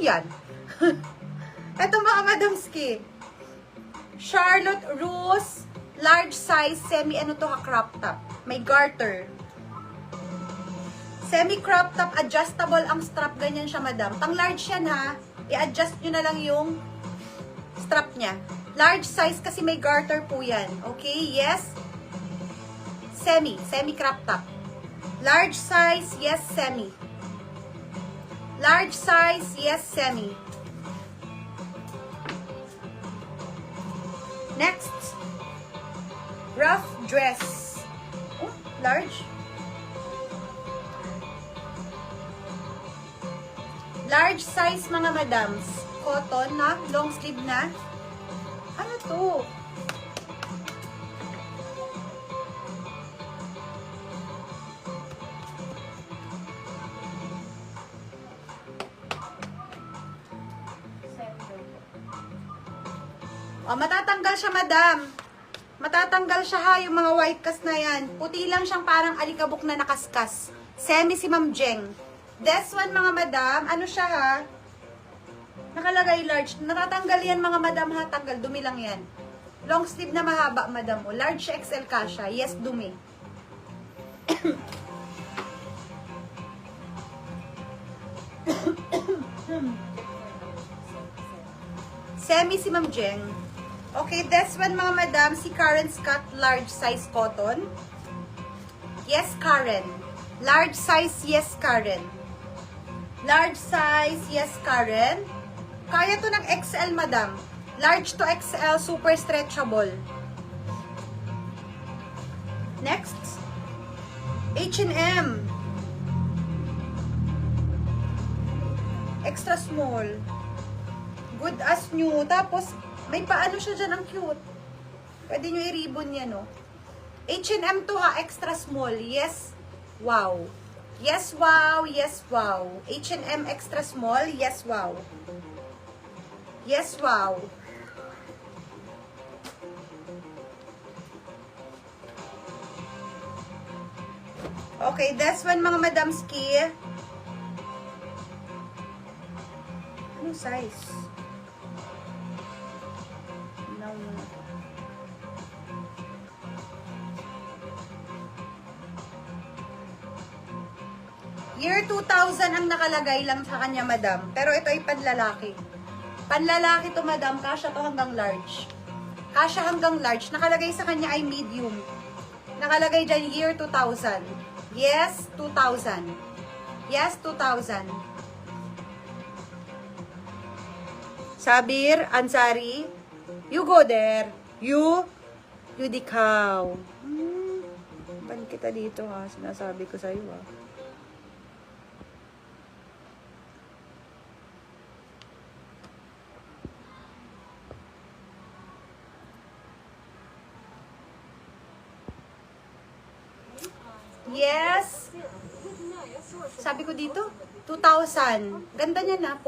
yan? Ito mga madamski. Charlotte Russe, large size, semi ano to ha, crop top. May garter. Semi crop top, adjustable ang strap, ganyan siya madam. Pang large yan ha, i-adjust nyo na lang yung strap niya. Large size kasi may garter po yan. Okay, yes. Semi crop top. Large size, yes, semi. Large size, yes, semi. Next, rough dress. Oh, large. Large size mga madams. Cotton na, long sleeve na. Ano to? Oh, matatanggal siya, madam. Matatanggal siya ha, yung mga white cast na yan. Puti lang siyang parang alikabok na nakaskas. Semi si Ma'am Jeng. This one, mga madam, ano siya ha? Nakalagay large. Natatanggal yan, mga madam ha. Tanggal, dumi lang yan. Long sleeve na mahaba, madam mo. Large XL kasha. Yes, dumi. Semi si Ma'am Jeng. Okay, this one mga madam, si Karen Scott, large size cotton. Yes, Karen. Large size, yes, Karen. Large size, yes, Karen. Kaya to ng XL, madam. Large to XL, super stretchable. Next, H&M. Extra small. Good as new. Tapos, may paano siya dyan, ang cute. Pwede nyo i-ribbon yan, no? H&M to ha, extra small. Yes, wow. Yes, wow. Yes, wow. H&M extra small. Yes, wow. Yes, wow. Okay, this one mga madamski. Anong size? Year 2000 ang nakalagay lang sa kanya, madam. Pero ito ay panlalaki. Panlalaki to, madam. Kasya to hanggang large. Kasya hanggang large. Nakalagay sa kanya ay medium. Nakalagay dyan, year 2000. Yes, 2000. Yes, 2000. Sabir, Ansari, you go there. You the cow. Ban kita dito ha. Sinasabi ko sa'yo ha. Yes. Sabi ko dito, 2,000. Ganda niya na.